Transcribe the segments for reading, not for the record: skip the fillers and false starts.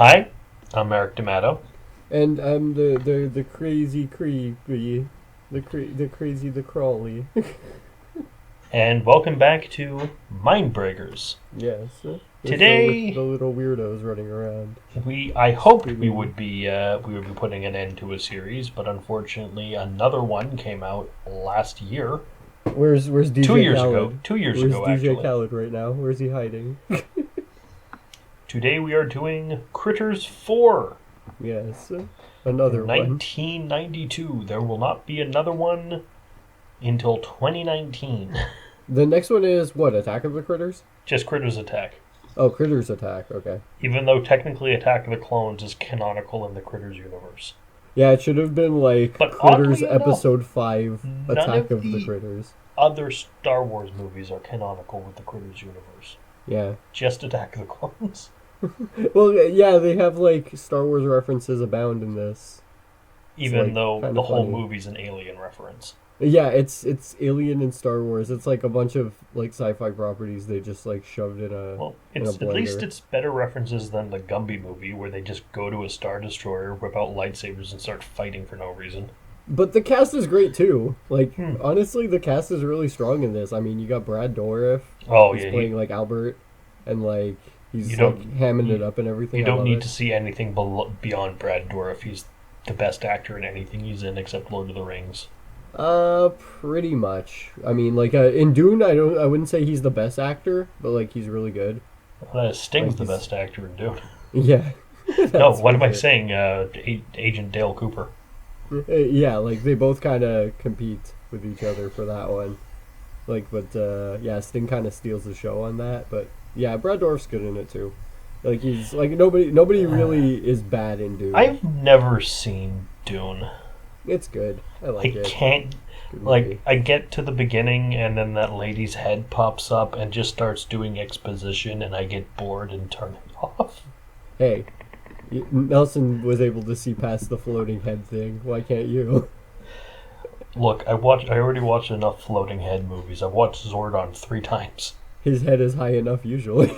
Hi, I'm Eric D'Amato. And I'm the crazy creepy, the crawly. And welcome back to Mindbreakers. Yes. Today, the little weirdos running around. I hoped we would be putting an end to a series, but unfortunately, another one came out last year. Where's DJ 2 years Khaled? ago. 2 years Where's ago, DJ actually. Khaled right now? Where's he hiding? Today we are doing Critters 4. Yes, another 1992. one. There will not be another one until 2019. The next one is what? Attack of the Critters? Just Critters Attack. Oh, Critters Attack. Okay. Even though technically Attack of the Clones is canonical in the Critters universe. Yeah, it should have been like But Critters oddly enough, Episode 5, none Attack of of the the- Critters. Other Star Wars movies are canonical with the Critters universe. Yeah. Just Attack of the Clones. Well, yeah, they have like Star Wars references abound in this. Even like, though kinda the whole funny. movie's an Alien reference. Yeah, it's Alien and Star Wars. It's like a bunch of like sci-fi properties they just like shoved in a Well, in a at least blender. it's better references than the Gumby movie where they just go to a Star Destroyer, whip out lightsabers, and start fighting for no reason. But the cast is great too. Like Hmm. honestly, the cast is really strong in this. I mean, you got Brad Dourif. Oh, He's yeah. playing like Albert, and like he's You like don't- hamming it up and everything. You I don't love need it. to see anything beyond Brad Dourif. He's the best actor in anything he's in except Lord of the Rings. Pretty much. I mean, like in Dune, I wouldn't say he's the best actor, but like he's really good. Sting's Like the he's- best actor in Dune. Yeah. No, That's what am for I sure. saying? Agent Dale Cooper. Yeah, like they both kind of compete with each other for that one. Like, but yeah, Sting kind of steals the show on that. But yeah, Brad Dourif's good in it too. Like he's like nobody really is bad in Dune. I've never seen Dune. It's good. I like I it. can't. Good Like, movie. I get to the beginning, and then that lady's head pops up and just starts doing exposition, and I get bored and turn it off. Hey, Nelson was able to see past the floating head thing. Why can't you? Look, I already watched enough floating head movies. I've watched Zordon 3 times. His head is high enough usually.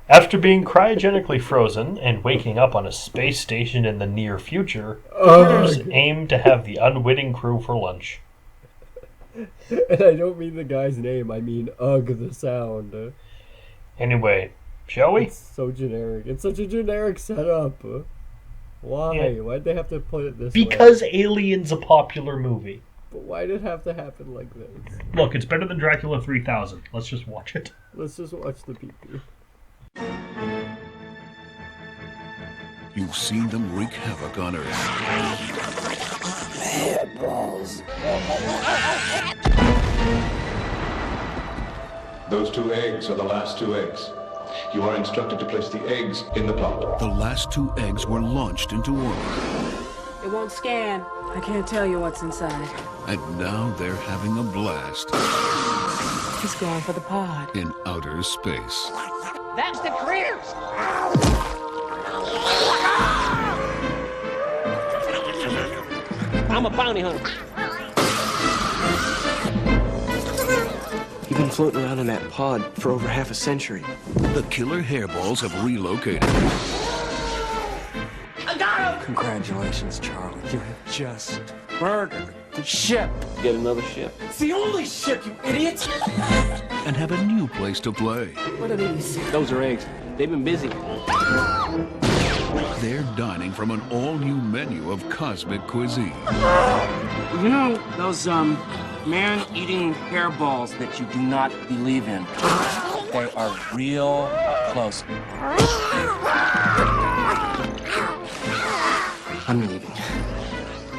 After being cryogenically frozen and waking up on a space station in the near future, Ugh. Critters aim to have the unwitting crew for lunch. And I don't mean the guy's name. I mean ugh the sound. Anyway, shall we? It's so generic. It's such a generic setup. Why? Yeah. Why'd they have to put it this way? Because Alien's a popular movie. But why did it have to happen like this? Look, it's better than Dracula 3000. Let's just watch it. Let's just watch the pee-pee. You've seen them wreak havoc on Earth. Those 2 eggs are the last 2 eggs. You are instructed to place the eggs in the plot. The last 2 eggs were launched into orbit, It won't scan. I can't tell you what's inside. and now they're having a blast He's going for the pod. in outer space. That's the critters! I'm a bounty hunter. You've been floating around in that pod for over half a century. The killer hairballs have relocated. I got him! Congratulations, Charlie. You have just murdered the ship. Get another ship. It's the only ship, you idiot! And have a new place to play. What are these? Those are eggs. They've been busy. They're dining from an all-new menu of cosmic cuisine. You know those man-eating hairballs that you do not believe in? They are real close. I'm leaving.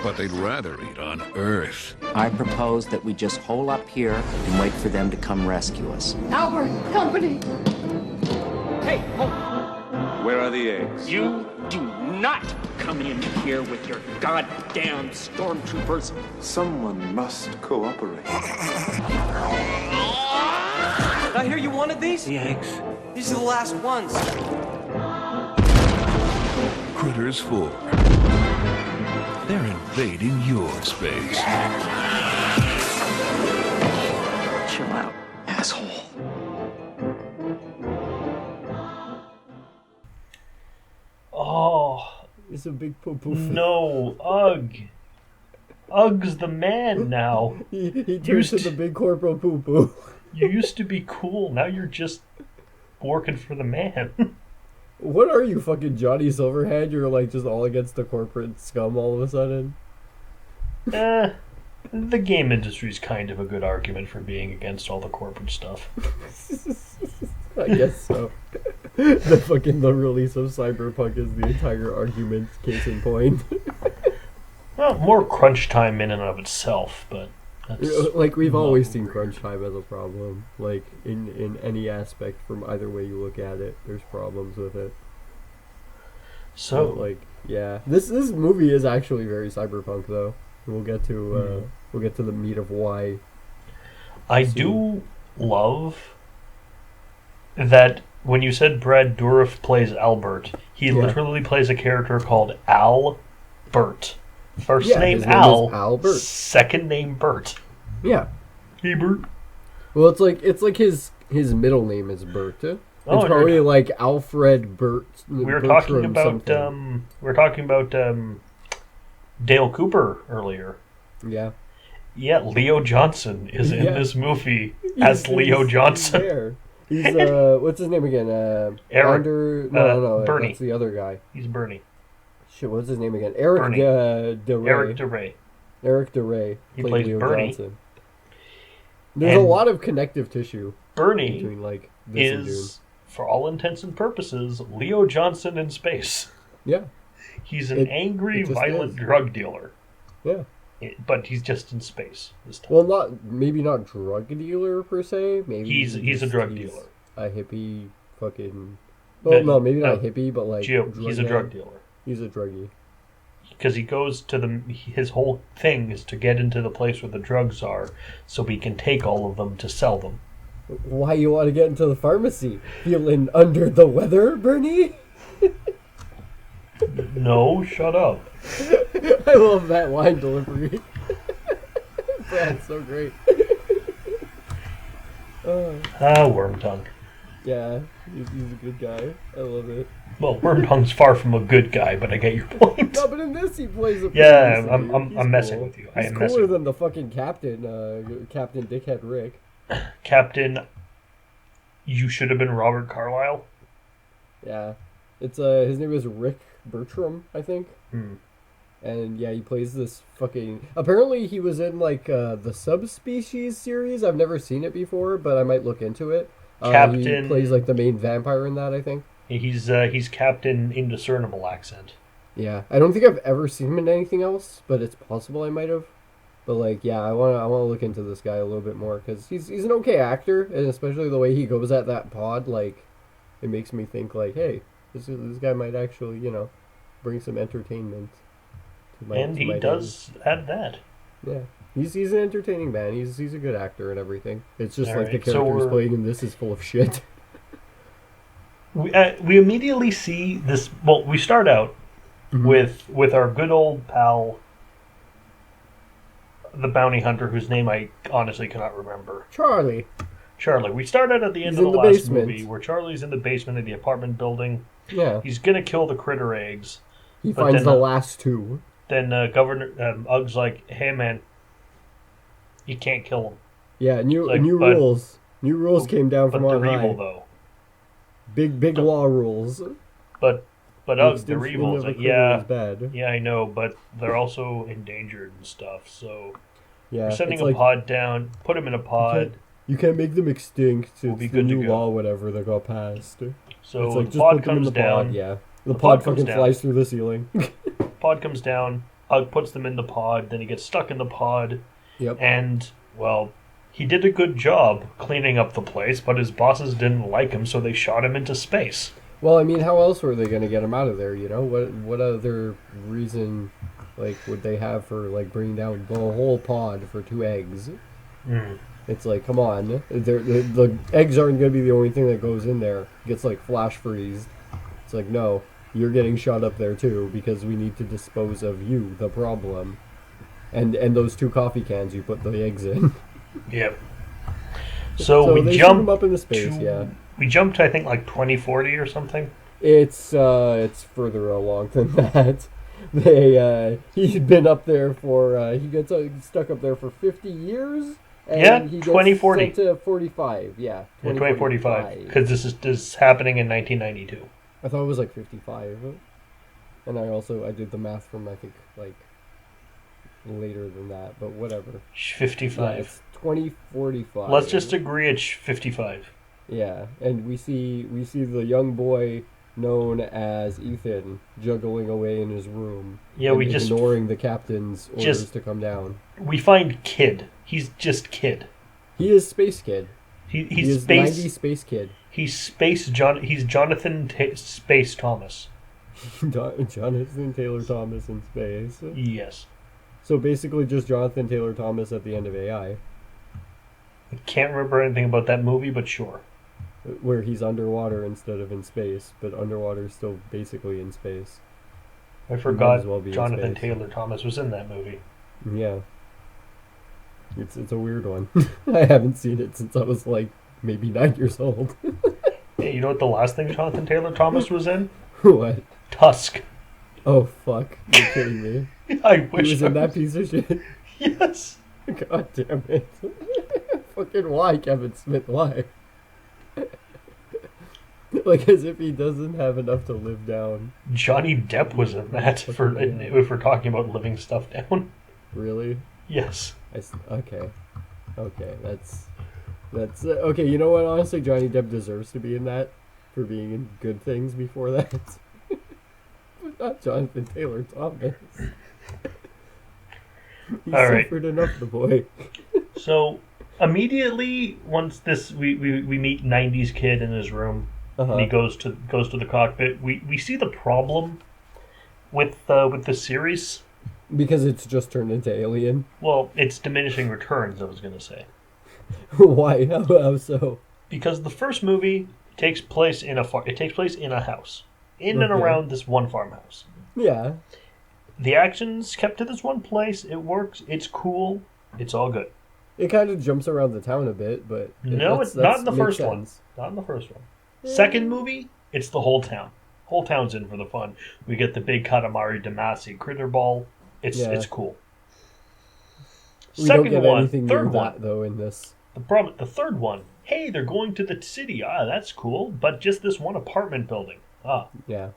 But they'd rather eat on Earth. I propose that we just hole up here and wait for them to come rescue us. Albert, company! Where are the eggs? You do not come in here with your goddamn stormtroopers. Someone must cooperate. I hear you wanted these? The eggs. These are the last ones. Critters 4. They're invading your space. Chill out, asshole. He's a big poo-poo. No, Ugg. Ugg's the man now. He turns to the big corporal poo-poo. You used to be cool. Now you're just working for the man. What are you, fucking Johnny Silverhand? You're like just all against the corporate scum all of a sudden? The game industry's kind of a good argument for being against all the corporate stuff. I guess so. The release of Cyberpunk is the entire argument, case in point. Well, more crunch time in and of itself, but that's like we've always seen crunch time as a problem. Like in any aspect, from either way you look at it, there's problems with it. So, but, like, yeah, this movie is actually very Cyberpunk, though. We'll get to the meat of why. I do love that when you said Brad Dourif plays Albert, he literally plays a character called Albert. First name Al, Albert. Second name Bert. Yeah. Hey, Bert. Well, it's like his middle name is Bert. It's probably like Alfred Bert. We were talking about Dale Cooper earlier. Yeah. Yeah, Leo Johnson is in this movie as Leo Johnson. There. He's what's his name again? Eric. No, Bernie. That's the other guy. He's Bernie. Shit, what's his name again? Eric DeRay. Eric DeRay. Eric DeRay. He plays Leo Bernie. Johnson. There's a lot of connective tissue Bernie between like this and Dune. For all intents and purposes, Leo Johnson in space. Yeah. He's an angry, violent drug dealer. Yeah. But he's just in space this time. Well, maybe not drug dealer per se. Maybe he's a drug dealer. A hippie fucking. Well, no, maybe not a hippie, but like he's a drug dealer. He's a druggie. Because he goes to his whole thing is to get into the place where the drugs are, so he can take all of them to sell them. Why you want to get into the pharmacy? Feeling under the weather, Bernie? No, shut up. I love that line delivery. Brad's so great. Wormtongue. Yeah, he's a good guy. I love it. Well, Wormtongue's far from a good guy, but I get your point. No, but in this he plays a I'm messing with you. He's cooler than the fucking captain, Captain Dickhead Rick. Captain, you should have been Robert Carlyle. Yeah, it's his name is Rick Bertram, I think. Hmm. And yeah, he plays this fucking. Apparently, he was in like the Subspecies series. I've never seen it before, but I might look into it. Captain he plays like the main vampire in that, I think. He's Captain Indiscernible Accent. Yeah, I don't think I've ever seen him in anything else, but it's possible I might have. But like, yeah, I want to look into this guy a little bit more because he's an okay actor, and especially the way he goes at that pod, like, it makes me think like, hey, this guy might actually, bring some entertainment. And he does add that. Yeah, he's an entertaining man. He's a good actor and everything. It's just the character he's playing in this is full of shit. We immediately see this. Well, we start out with our good old pal, the bounty hunter, whose name I honestly cannot remember. Charlie. We started at the end of the last movie where Charlie's in the basement of the apartment building. Yeah. He's gonna kill the critter eggs. He finds the last two. Then Governor Ugg's like, "Hey man, you can't kill them." Yeah, new rules. New rules came down from on high. They're evil though. Big law rules. But Ugg, they're evil. It's like, yeah, bad. Yeah, I know, but they're also endangered and stuff. So yeah, we're sending a pod down. Put them in a pod. You can't make them extinct. We'll be it's good the to new go. law, whatever that got passed. So it's like, the pod comes in the down. Pod. Yeah, the pod fucking flies through the ceiling. Pod comes down. Ugg puts them in the pod. Then he gets stuck in the pod. Yep. And well, he did a good job cleaning up the place, but his bosses didn't like him, so they shot him into space. Well, I mean, how else were they going to get him out of there? What other reason, like, would they have for like bringing down the whole pod for 2 eggs? Mm. It's like, come on, the eggs aren't going to be the only thing that goes in there. It gets like flash freezed. It's like, no, you're getting shot up there too because we need to dispose of you, the problem, and those 2 coffee cans you put the eggs in. Yep. So we they jump shoot him up into space. Yeah. We jumped to I think like 2040 or something. It's further along than that. He'd been up there for he gets stuck up there for 50 years. And he gets 2040. sent to 45. Yeah, 2045. Because this is happening in 1992. I thought it was like 55. And I did the math from I think like later than that, but whatever. 55. Yeah, it's 2045. Let's just agree it's 55. Yeah, and we see the young boy known as Ethan juggling away in his room. Yeah, we just ignoring the captain's orders to come down. We find Kid. He's just Kid. He is Space Kid. He's space 90s Space Kid. He's He's Jonathan Space Thomas. Jonathan Taylor Thomas in space. Yes. So basically, just Jonathan Taylor Thomas at the end of AI. I can't remember anything about that movie, but sure. Where he's underwater instead of in space, but underwater is still basically in space. I forgot Jonathan Taylor Thomas was in that movie. Yeah. It's a weird one. I haven't seen it since I was like maybe 9 years old. Hey, you know what the last thing Jonathan Taylor Thomas was in? What? Tusk. Oh fuck! You're kidding me. I wish he was in that piece of shit. Yes. God damn it! Fucking why, Kevin Smith? Why? Like as if he doesn't have enough to live down. Johnny Depp was in that. If we're talking about living stuff down. Really? Yes. Okay. That's okay. You know what? Honestly, Johnny Depp deserves to be in that for being in good things before that. But not Jonathan Taylor Thomas. He suffered enough, the boy. So immediately once we meet 90s Kid in his room, and he goes to the cockpit. We see the problem with the series. Because it's just turned into Alien? Well, it's diminishing returns, I was going to say. Why? How so? Because the first movie takes place in a house. In and around this one farmhouse. Yeah. The action's kept to this one place. It works. It's cool. It's all good. It kind of jumps around the town a bit, but... It's not in the first one. Not in the first one. Yeah. Second movie, it's the whole town. Whole town's in for the fun. We get the big Katamari Damacy critter ball. It's cool. We don't get anything near that, though, in this. The third one, hey, they're going to the city. Ah, that's cool. But just this one apartment building. Ah. Yeah.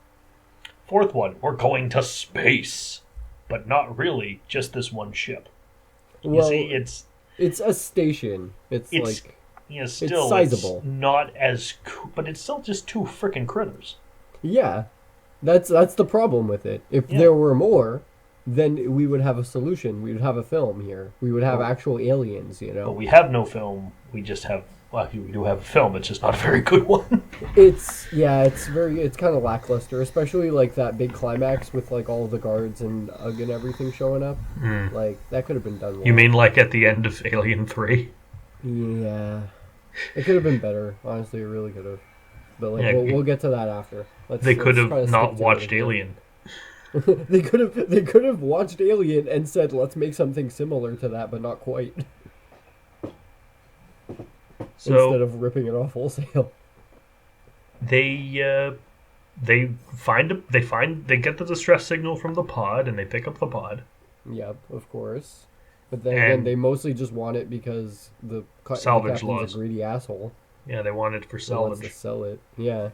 Fourth one, we're going to space. But not really, just this one ship. Well, you see, it's a station. It's like... Yeah, still, it's sizable. It's not as cool, but it's still just two frickin' critters. Yeah. That's the problem with it. If there were more... then we would have a solution. We would have a film here. We would have actual aliens, you know. But we have no film. We just have... Well, we do have a film. It's just not a very good one. It's kind of lackluster, especially like that big climax with like all the guards and Ugg and everything showing up. Like, that could have been done well. You mean like at the end of Alien 3? Yeah. It could have been better. Honestly, it really could have. But like, we'll get to that after. They could have not watched Alien. They could have watched Alien and said, let's make something similar to that, but not quite. So, instead of ripping it off wholesale. They get the distress signal from the pod and they pick up the pod. Yep, of course. But then again, they mostly just want it because the salvage laws. A greedy asshole. Yeah, they want it for salvage. They want to sell it. Yeah.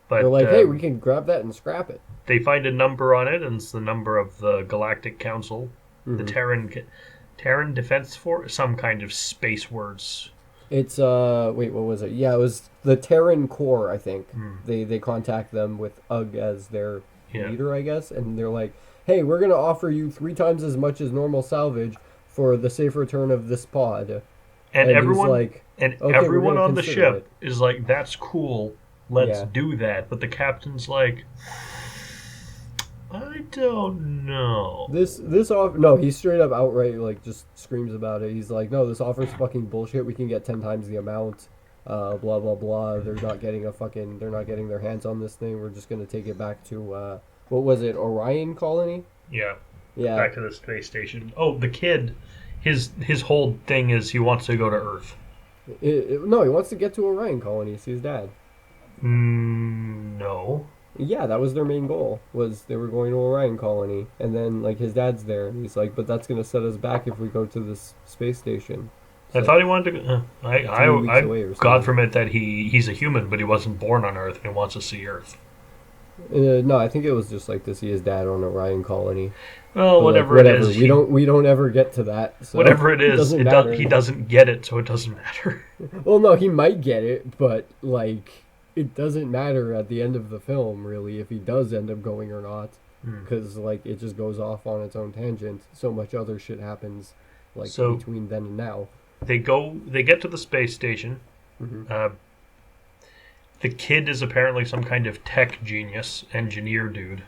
But they're like, hey, we can grab that and scrap it. They find a number on it, and it's the number of the Galactic Council, the Terran Defense Force, some kind of space words. It's wait, what was it? Yeah, it was the Terran Corps, I think. They contact them with Ugg as their leader, I guess, and they're like, hey, we're gonna offer you 3 times as much as normal salvage for the safe return of this pod. And everyone on the ship is like, that's cool. Let's do that. But the captain's like, I don't know. This offer... No, he straight up outright, like, just screams about it. He's like, no, this offer's fucking bullshit. We can get 10 times the amount. Blah, blah, blah. They're not getting their hands on this thing. We're just going to take it back to, what was it, Orion Colony? Yeah. Back to the space station. Oh, the kid, his whole thing is he wants to go to Earth. No, he wants to get to Orion Colony, see his dad. No. Yeah, that was their main goal. Was they were going to Orion colony, and then like his dad's there, and he's like, "But that's gonna set us back if we go to this space station." I thought he wanted to. weeks away or God something. forbid that he's a human, but he wasn't born on Earth and he wants to see Earth. No, I think it was just like to see his dad on Orion colony. Well, But, whatever, like, it is, we don't ever get to that. So whatever it is, doesn't matter. he doesn't get it, so it doesn't matter. Well, no, he might get it, but like it doesn't matter at the end of the film really if he does end up going or not, because like it just goes off on its own tangent. So much other shit happens, like So- between then and now. They get to the space station. The kid is apparently some kind of tech genius, engineer dude.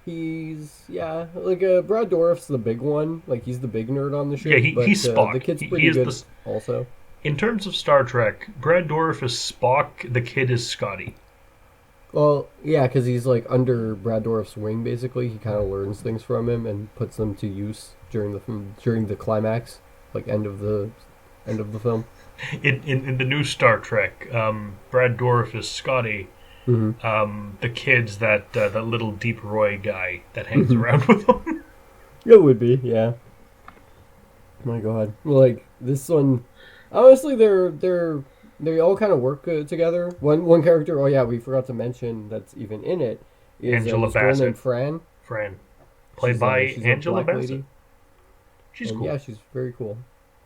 He's like Brad Dourif's the big one, like he's the big nerd on the ship. Yeah, but, he's Spock. The kid's He pretty is good the- also. In terms of Star Trek, Brad Dourif is Spock, the kid is Scotty. Well, yeah, because he's like under Brad Dourif's wing. Basically, he kind of learns things from him and puts them to use during the climax, like end of the film. In the new Star Trek, Brad Dourif is Scotty. The kid's that little Deep Roy guy that hangs around with him. It would be, yeah. My God, like this one, honestly, they all kind of work together. One character, oh yeah, we forgot to mention that's even in it is Angela this girl Bassett. named Fran. Played She's, by she's a Angela black Bassett. lady. She's And cool. yeah, she's very cool,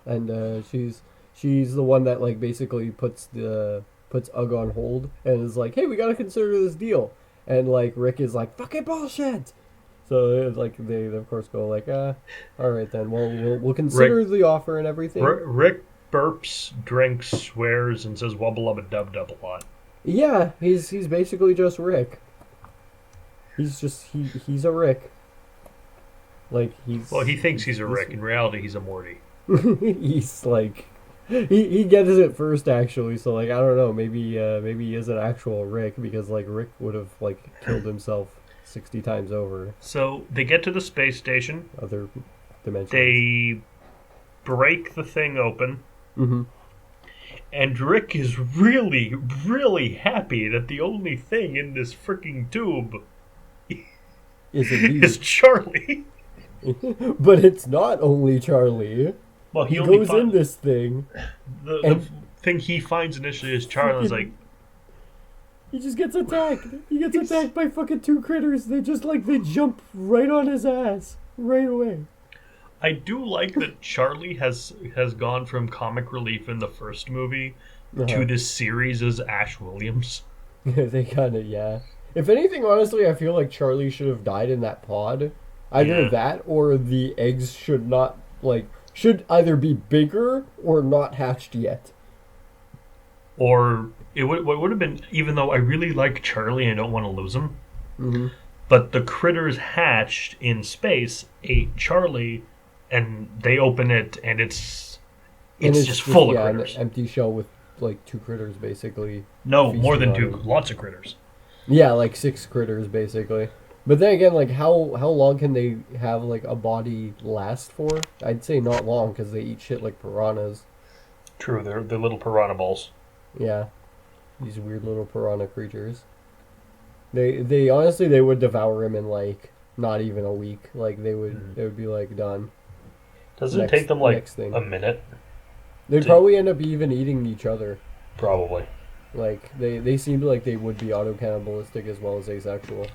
and she's the one that like basically puts Ugg on hold and is like, hey, we gotta consider this deal, and like Rick is like, fucking bullshit. So it's like they of course go like, all right then, we'll consider the offer and everything. Rick burps, drinks, swears, and says wubba lubba dub dub a lot. Yeah, he's basically just Rick. He's a Rick. Like He thinks he's a Rick. In reality, he's a Morty. he's like he gets it first actually. So like I don't know, maybe he is an actual Rick because like Rick would have like killed himself 60 times over. So they get to the space station. Other dimensions. They break the thing open. Mm-hmm. And Rick is really, really happy that the only thing in this freaking tube is Charlie. But it's not only Charlie. Well, he goes in this thing. The thing he finds initially is Charlie. Is like he just gets attacked. He gets attacked by fucking two critters. They jump right on his ass right away. I do like that Charlie has gone from comic relief in the first movie to this series as Ash Williams. They kind of, yeah. If anything, honestly, I feel like Charlie should have died in that pod. Either that or the eggs should either be bigger or not hatched yet. Or it would have been, even though I really like Charlie and I don't want to lose him, but the critters hatched in space ate Charlie, and they open it and it's just full of critters. An empty shell with like two critters basically. No, more than feasting two. on him. Lots of critters. Yeah, like 6 critters basically. But then again, like how long can they have like a body last for? I'd say not long because they eat shit like piranhas. True, they're little piranha Yeah, these weird little piranha creatures. They honestly they would devour him in like not even a week. Like they would be like done. Doesn't it take them like a minute? They'd probably end up even eating each other. Probably. Like they seem like they would be auto-cannibalistic as well as asexual.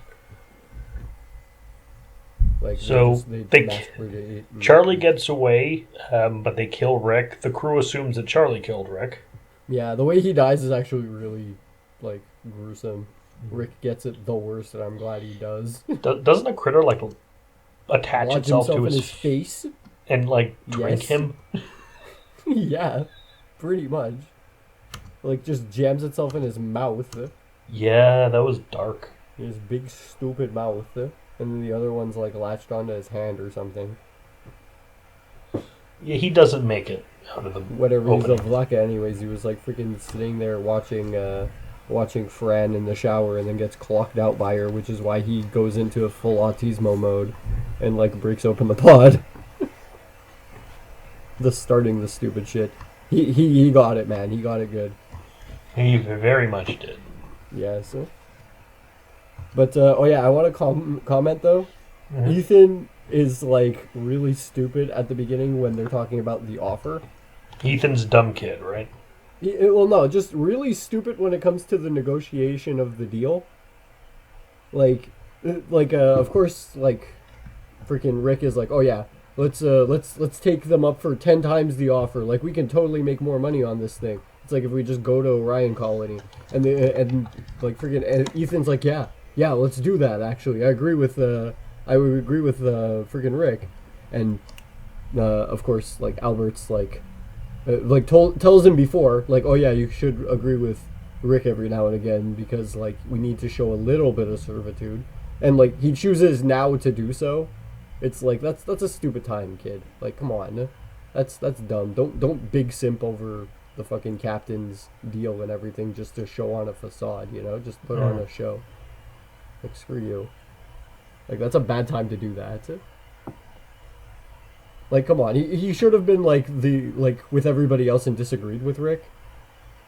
Like so they Charlie gets away, but they kill Rick. The crew assumes that Charlie killed Rick. Yeah, the way he dies is actually really like gruesome. Rick gets it the worst, and I'm glad he does. Doesn't a critter like attach Lodge itself to in his face and like drink him? Yeah, pretty much. Like just jams itself in his mouth. Yeah, that was dark. His big stupid mouth, and then the other one's like latched onto his hand or something. Yeah, he doesn't make it out of the whatever. opening. He's a Vlaka anyways. He was like freaking sitting there watching Fran in the shower and then gets clocked out by her, which is why he goes into a full autismo mode and like breaks open the pod. Starting the stupid shit. He got it, man. He got it good. He very much did. Yes. But I want to comment though. Mm-hmm. Ethan is like really stupid at the beginning when they're talking about the offer. Ethan's dumb kid, right? Well, no, just really stupid when it comes to the negotiation of the deal. Like, of course, like, freaking Rick is like, oh yeah, let's take them up for 10 times the offer. Like, we can totally make more money on this thing. It's like if we just go to Orion Colony, and like freaking Ethan's like, yeah, let's do that. Actually, I would agree with freaking Rick, and of course, like Albert's like tells him before, like, oh yeah, you should agree with Rick every now and again because like we need to show a little bit of servitude, and like he chooses now to do so. It's like that's a stupid time, kid. Like, come on, that's dumb. Don't big simp over the fucking captain's deal and everything just to show on a facade, you know? Just put on a show. Like, screw you. Like, that's a bad time to do that. Like, come on, he should have been like with everybody else and disagreed with Rick.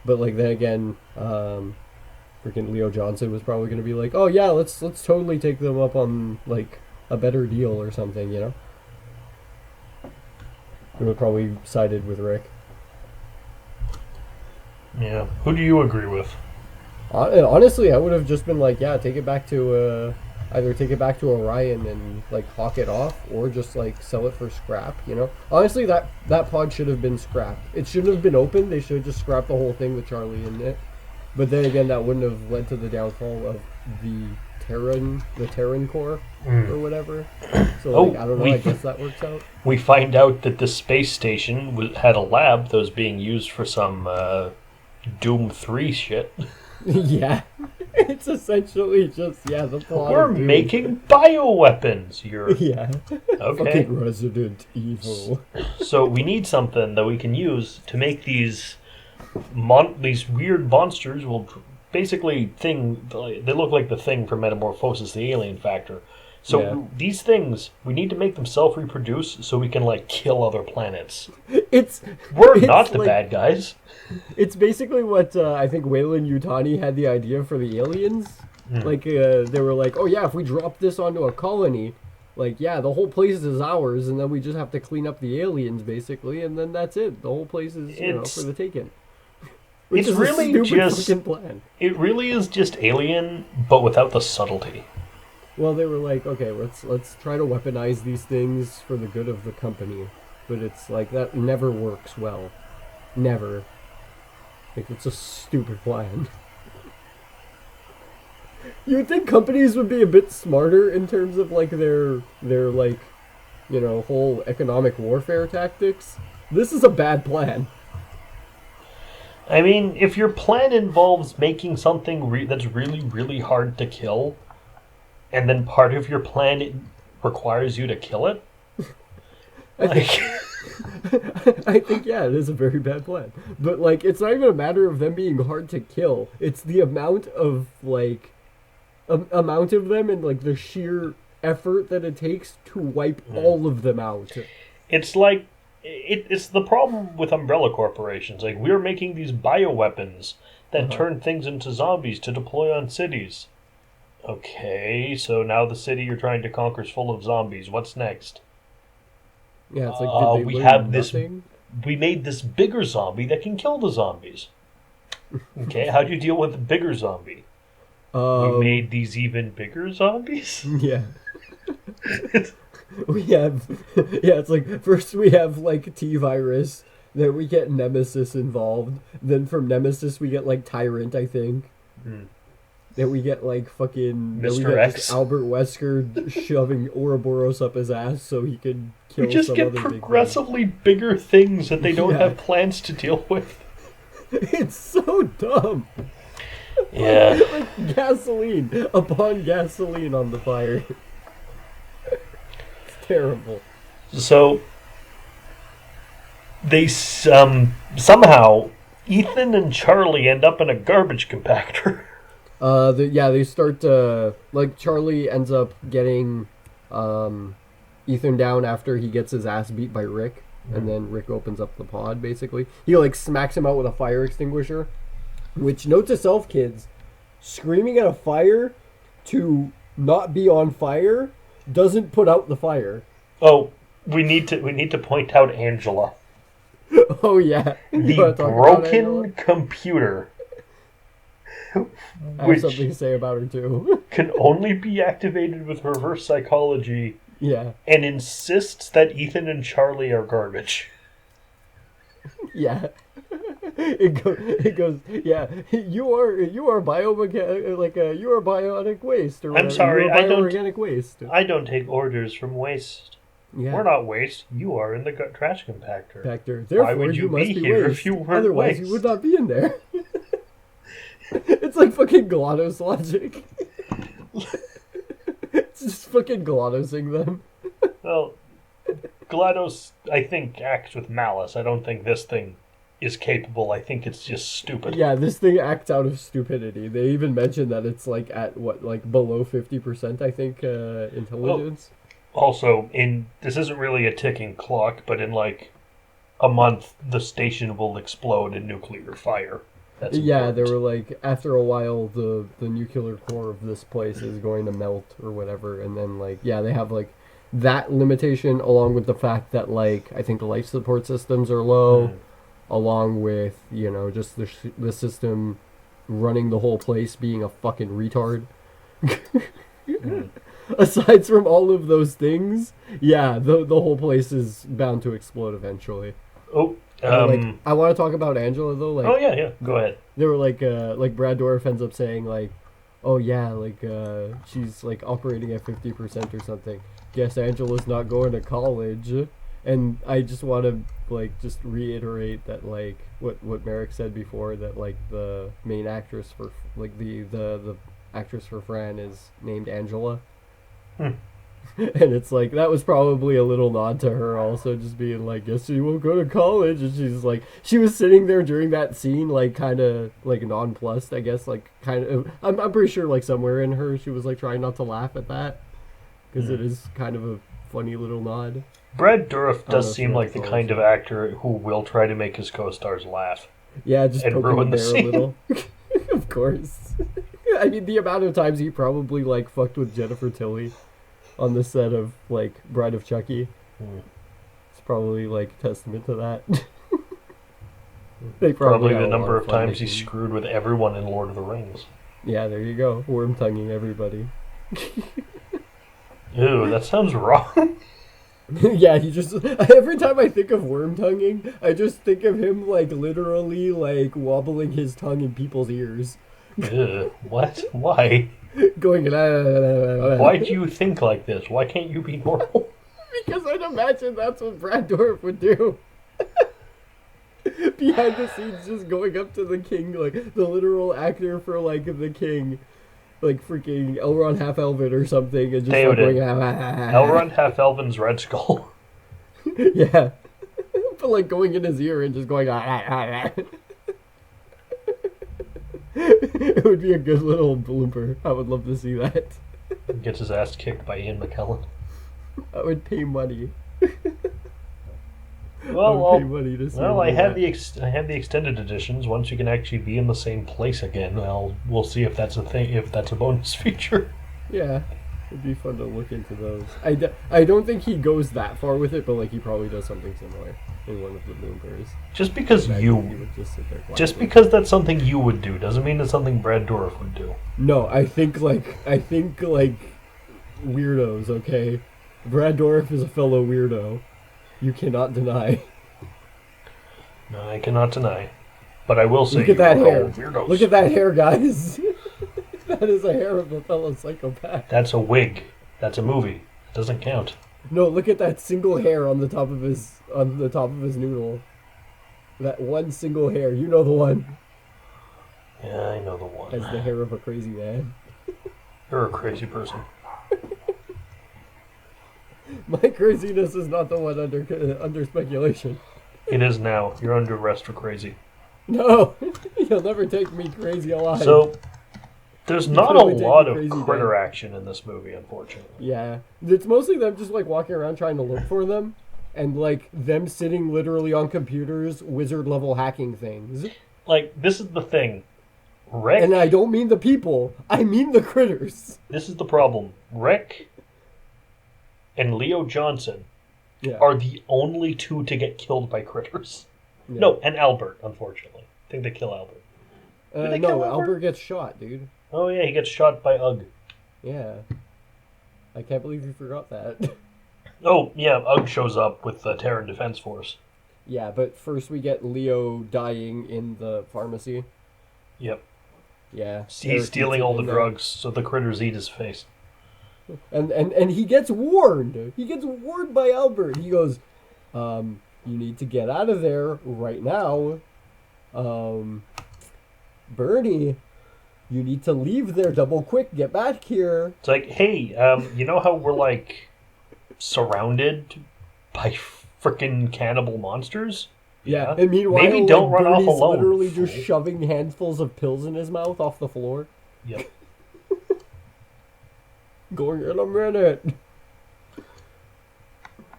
But like then again, freaking Leo Johnson was probably gonna be like, oh yeah, let's totally take them up on like a better deal or something, you know? He would probably sided with Rick. Yeah. Who do you agree with? Honestly, I would have just been like, yeah, take it back to either take it back to Orion and like hawk it off, or just like sell it for scrap, you know? Honestly, that pod should have been scrapped. It shouldn't have been opened. They should have just scrapped the whole thing with Charlie in it. But then again, that wouldn't have led to the downfall of the Terran core or whatever. So like, I don't know. I guess that works out. We find out that the space station had a lab that was being used for some Doom 3 shit. Yeah, it's essentially just the plot. We're making bioweapons. Yeah. Okay. Fucking Resident Evil. So we need something that we can use to make these weird monsters. Well, basically, they look like the Thing from Metamorphosis, the Alien Factor. So these things, we need to make them self-reproduce so we can like kill other planets. We're not the bad guys. It's basically what I think Weyland Yutani had the idea for the aliens. Like, they were like, oh yeah, if we drop this onto a colony, like, yeah, the whole place is ours, and then we just have to clean up the aliens, basically, and then that's it. The whole place is, for the taking. Which it's is really a stupid just fucking plan. It really is just Alien, but without the subtlety. Well, they were like, okay, let's try to weaponize these things for the good of the company, but it's like that never works well. Never. Like, it's a stupid plan. You would think companies would be a bit smarter in terms of like their like, you know, whole economic warfare tactics. This is a bad plan. I mean, if your plan involves making something that's really, really hard to kill, and then part of your plan requires you to kill it, I think it is a very bad plan. But like, it's not even a matter of them being hard to kill. It's the amount of like, amount of them and like the sheer effort that it takes to wipe all of them out. It's like, it's the problem with Umbrella corporations. Like, we're making these bioweapons that turn things into zombies to deploy on cities. Okay, so now the city you're trying to conquer is full of zombies. What's next? Yeah, it's like, did they we have nothing? We made this bigger zombie that can kill the zombies. Okay, how do you deal with a bigger zombie? We made these even bigger zombies? Yeah. We have... Yeah, it's like, first we have, like, T-Virus, then we get Nemesis involved, then from Nemesis we get, like, Tyrant, I think. Then we get, like, fucking... Mr. X. Albert Wesker shoving Ouroboros up his ass so he could kill we just some get other progressively bigger things that they don't have plans to deal with. It's so dumb. Yeah. Like gasoline upon gasoline on the fire. It's terrible. So, they somehow, Ethan and Charlie end up in a garbage compactor. They start like Charlie ends up getting Ethan down after he gets his ass beat by Rick, and then Rick opens up the pod. Basically, he like smacks him out with a fire extinguisher. Which, note to self, kids, screaming at a fire to not be on fire doesn't put out the fire. Oh, we need to point out Angela. Oh yeah, The broken computer. I have Which something to say about her too. can only be activated with reverse psychology Yeah, and insists that Ethan and Charlie are garbage. yeah. It goes. Yeah, you are you are bionic waste or whatever. I'm sorry, you are bioorganic waste. I don't take orders from waste. Yeah. We're not waste. You are in the trash compactor. Therefore, Why would you must be be here waste. if you weren't Otherwise, waste? you would not be in there. It's like fucking GLaDOS logic. It's just fucking GLaDOSing them. Well, GLaDOS, I think, acts with malice. I don't think this thing is capable. I think it's just stupid. Yeah, this thing acts out of stupidity. They even mention that it's like at what, like below 50%, I think, intelligence. Also, this isn't really a ticking clock, but in like a month, the station will explode in nuclear fire. That's Yeah, they important. were like, after a while, the nuclear core of this place is going to melt or whatever, and then like, yeah, they have like that limitation along with the fact that like, I think the life support systems are low, along with, you know, just the system running the whole place being a fucking retard. Aside from all of those things, yeah, the whole place is bound to explode eventually. Oh, I want to talk about Angela though. Like, oh yeah, go ahead. they were like Brad Dourif ends up saying like, oh yeah, like she's like operating at 50% or something. Guess Angela's not going to college. And I just want to like just reiterate that like what Merrick said before, that like the main actress for like the actress for Fran is named Angela. And it's like, that was probably a little nod to her also, just being like, guess she won't go to college. And she's like, she was sitting there during that scene like kind of like nonplussed, I guess, like kind of, I'm pretty sure like somewhere in her she was like trying not to laugh at that, because it is kind of a funny little nod. Brad Dourif does know, seem like the kind of actor who will try to make his co-stars laugh. Yeah, just and poking ruin the the bear a scene. little. Of course. I mean, the amount of times he probably like fucked with Jennifer Tilly on the set of like Bride of Chucky. It's probably like testament to that. They Probably had the a number lot of times he making- screwed with everyone in Lord of the Rings. Yeah, there you go. Worm tonguing everybody. Ew, that sounds wrong. Yeah, he just every time I think of worm tonguing, I just think of him like literally like wobbling his tongue in people's ears. Ew, what? Why? Going Why do you think like this? Why can't you be normal? Because I'd imagine that's what Brad Dourif would do. Behind the scenes, just going up to the king, like the literal actor for like the king, like freaking Elrond Half Elven or something, and just like, Theoden. going Elrond Half Elven's Red Skull. Yeah, but like going in his ear and just going It would be a good little blooper. I would love to see that. Gets his ass kicked by Ian McKellen. I would pay money. Well, I would pay money to see I have that. I have the extended editions. Once you can actually be in the same place again, we'll see if that's a thing. If that's a bonus feature. Yeah, it'd be fun to look into those. I don't think he goes that far with it, but like he probably does something similar in one of the bloopers. Just because He would just sit there just quietly. because that's something you would do, doesn't mean it's something Brad Dourif would do. No, I think like weirdos. Okay, Brad Dourif is a fellow weirdo. You cannot deny. No, I cannot deny. But I will say, Look at that you hair. are all weirdos. Look at that hair, guys. That is a hair of a fellow psychopath. That's a wig. That's a movie. It doesn't count. No, look at that single hair on the top of his noodle. That one single hair. You know the one. Yeah, I know the one. As the hair of a crazy man. You're a crazy person. My craziness is not the one under speculation. It is now. You're under arrest for crazy. No, you'll never take me crazy alive. So, there's You not can a only take lot me of crazy critter dead. action in this movie, unfortunately. Yeah, it's mostly them just like walking around trying to look for them, and like them sitting literally on computers, wizard level hacking things. Like, this is the thing. Rick, And I don't mean the people, I mean the critters. this is the problem. Rick and Leo Johnson Yeah. are the only two to get killed by critters. Yeah. No, and Albert, unfortunately. I think they kill Albert. Do they kill No, Albert? Albert gets shot, dude. Oh yeah, he gets shot by Ugg. Yeah. I can't believe you forgot that. Oh yeah, Ugg shows up with the Terran Defense Force. Yeah, but first we get Leo dying in the pharmacy. Yep. Yeah. He's stealing all the drugs, so the critters eat his face. And he gets warned. He gets warned by Albert. He goes, you need to get out of there right now. Bernie, you need to leave there double quick. Get back here. It's like, hey, you know how we're like surrounded by freaking cannibal monsters? Yeah. And meanwhile, maybe don't run Bernie's off alone. literally just shoving handfuls of pills in his mouth off the floor. Yep. Going in a minute.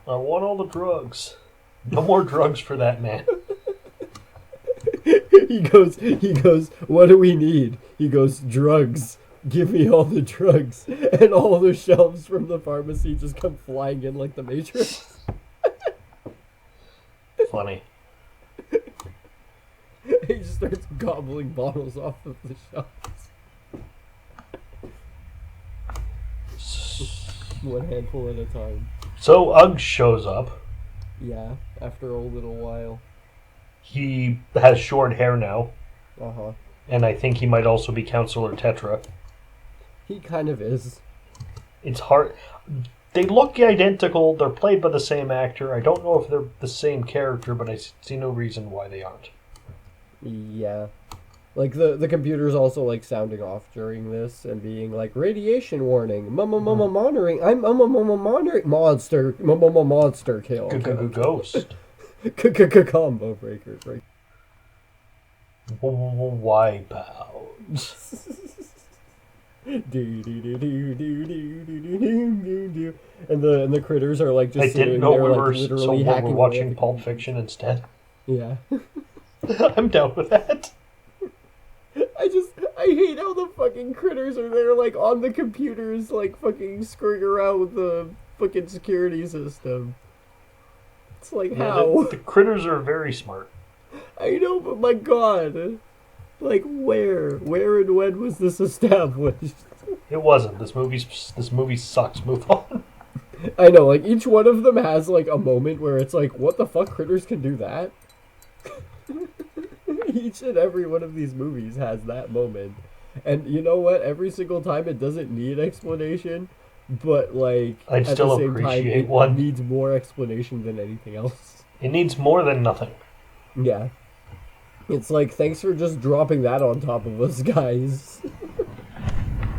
I want all the drugs. No more drugs for that man. He goes, what do we need? He goes, drugs. Give me all the drugs. And all the shelves from the pharmacy just come flying in like the Matrix. Funny. He just starts gobbling bottles off of the shelves. One handful at a time. So Ugg shows up. Yeah, after a little while. He has short hair now. Uh-huh. And I think he might also be Counselor Tetra. He kind of is. It's hard. They look identical. They're played by the same actor. I don't know if they're the same character, but I see no reason why they aren't. Yeah. Like, the computer's also, like, sounding off during this and being like, radiation warning, monitoring, I'm monitoring, monster kill. Ghost. Combo breakers, right? Wipeout. And the critters are like just I didn't sitting know there, we like, were literally so hacking we're away watching at the Pulp Fiction instead. Yeah. I'm down with that. I hate how the fucking critters are there, like, on the computers, like, fucking screwing around with the fucking security system. It's like, how? The critters are very smart. I know, but my god. Like, where and when was this established? It wasn't. This movie sucks. Move on. I know, like, each one of them has, like, a moment where it's like, what the fuck, critters can do that? Each and every one of these movies has that moment. And you know what? Every single time it doesn't need explanation, but, like, I'd at still the same time, appreciate it one. needs more explanation than anything else. It needs more than nothing. Yeah. It's like, thanks for just dropping that on top of us, guys.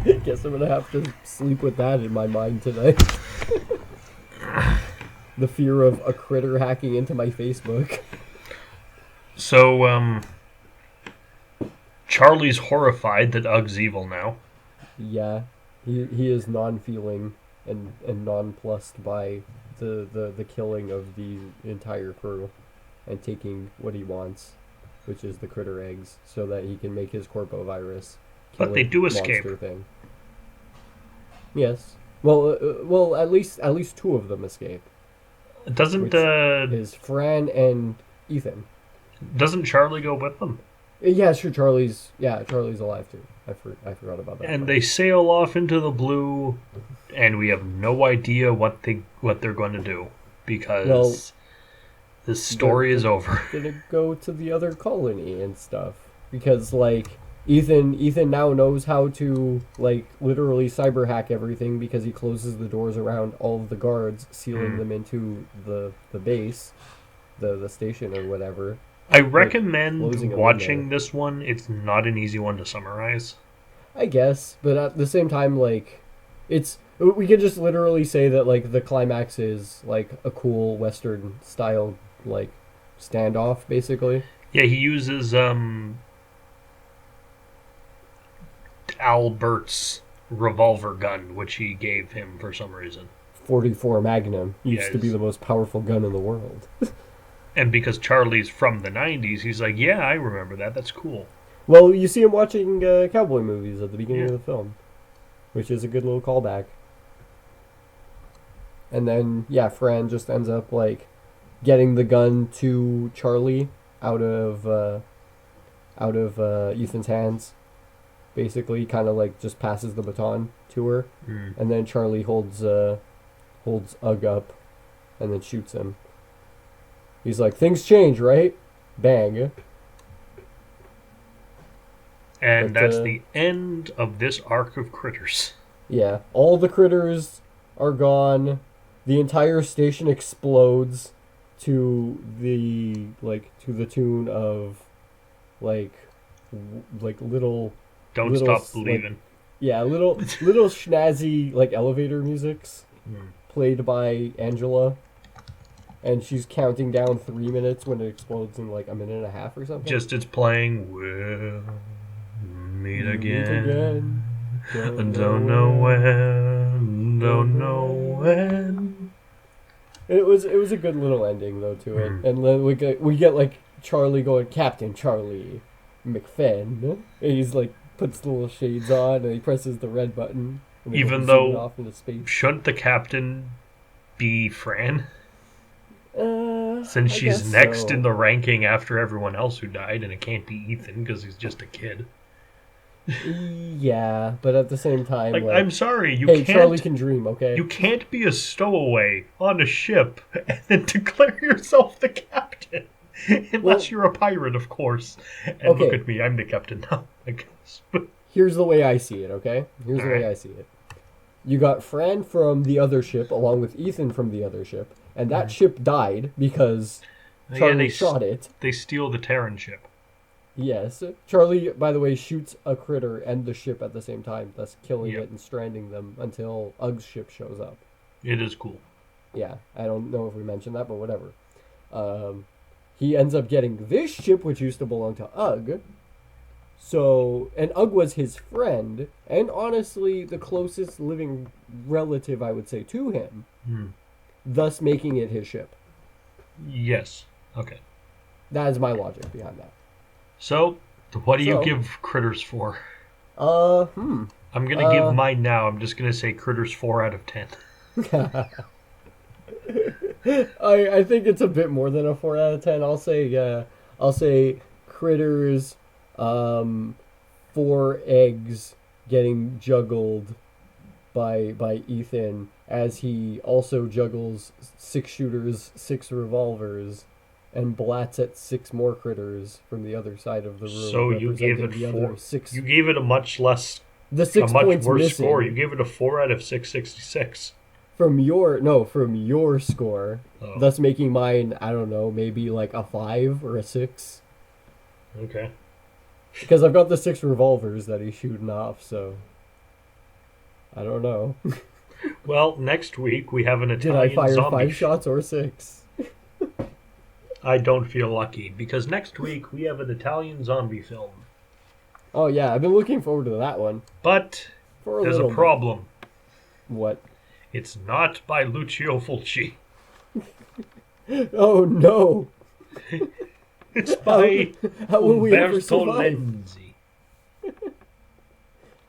Guess I'm gonna have to sleep with that in my mind tonight. The fear of a critter hacking into my Facebook. So, Charlie's horrified that Ugg's evil now. Yeah, he is non-feeling and nonplussed by the killing of the entire crew and taking what he wants, which is the critter eggs, so that he can make his corpovirus. But they do escape. Thing. Yes. Well, at least two of them escape. Doesn't is Fran and Ethan? Doesn't Charlie go with them? Yeah, sure. Charlie's alive too. I forgot about that. And they sail off into the blue, and we have no idea what they're going to do because the story is over. Gonna go to the other colony and stuff because, like, Ethan now knows how to, like, literally cyber hack everything because he closes the doors around all of the guards, sealing them into the base, the station or whatever. I recommend closing them watching this one. It's not an easy one to summarize. I guess, but at the same time, like, we could just literally say that, like, the climax is, like, a cool Western style, like, standoff, basically. Yeah, he uses Albert's revolver gun, which he gave him for some reason. 44 Magnum used to be the most powerful gun in the world. And because Charlie's from the 90s, he's like, yeah, I remember that. That's cool. Well, you see him watching cowboy movies at the beginning of the film, which is a good little callback. And then, yeah, Fran just ends up, like, getting the gun to Charlie out of Ethan's hands. Basically, kind of, like, just passes the baton to her. And then Charlie holds Ugg up and then shoots him. He's like, things change, right? Bang. And that's the end of this arc of Critters. Yeah, all the critters are gone. The entire station explodes to the tune of like little Don't little, Stop Believing. Little schnazzy like elevator musics played by Angela, and she's counting down 3 minutes when it explodes in like a minute and a half or something. Just it's playing. We'll meet again. Don't know when. Don't know when. It was a good little ending though to it, and then we get like Charlie going, Captain Charlie McFinn, and he's like puts the little shades on and he presses the red button. And even though off into space. Shouldn't the captain be Fran? Since she's next in the ranking after everyone else who died, and it can't be Ethan because he's just a kid. Yeah, but at the same time, like I'm sorry, can't. Charlie can dream, okay? You can't be a stowaway on a ship and then declare yourself the captain, unless you're a pirate, of course. And look at me, I'm the captain now, I guess. Here's the way I see it, okay? Here's the way I see it. You got Fran from the other ship, along with Ethan from the other ship, and that ship died because Charlie shot it. They steal the Terran ship. Yes. Charlie, by the way, shoots a critter and the ship at the same time, thus killing it and stranding them until Ugg's ship shows up. It is cool. Yeah, I don't know if we mentioned that, but whatever. He ends up getting this ship, which used to belong to Ugg. So, and Ugg was his friend, and honestly, the closest living relative, I would say, to him. Thus making it his ship. Yes. Okay. That is my logic behind that. So, what do you give Critters 4? I'm gonna give mine now. I'm just gonna say Critters 4 out of 10. I think it's a bit more than a 4 out of 10. I'll say Critters 4 eggs getting juggled by Ethan as he also juggles 6 shooters, 6 revolvers, and blats at 6 more critters from the other side of the room. So you gave it 4. You gave it a much less, the 6 a much points worse missing. score. You gave it a 4 out of 666. From your score, thus making mine, I don't know, maybe like a 5 or a 6. Okay. Because I've got the 6 revolvers that he's shooting off, so I don't know. Well, next week we have an Did Italian I fire zombie 5 shots or 6? I don't feel lucky, because next week we have an Italian zombie film. Oh yeah, I've been looking forward to that one. But there's a problem. What? It's not by Lucio Fulci. Oh no! It's by how will we ever Umberto survive? Lenzi.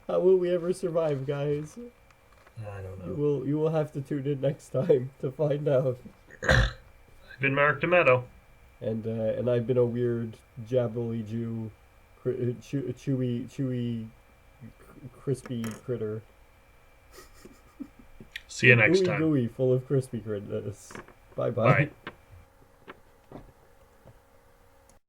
How will we ever survive, guys? I don't know. You will have to tune in next time to find out. I've been Mark D'Amato. And I've been a weird jabbly Jew, chewy, crispy critter. See you next time. Gooey, full of crispy critters. Bye. Bye.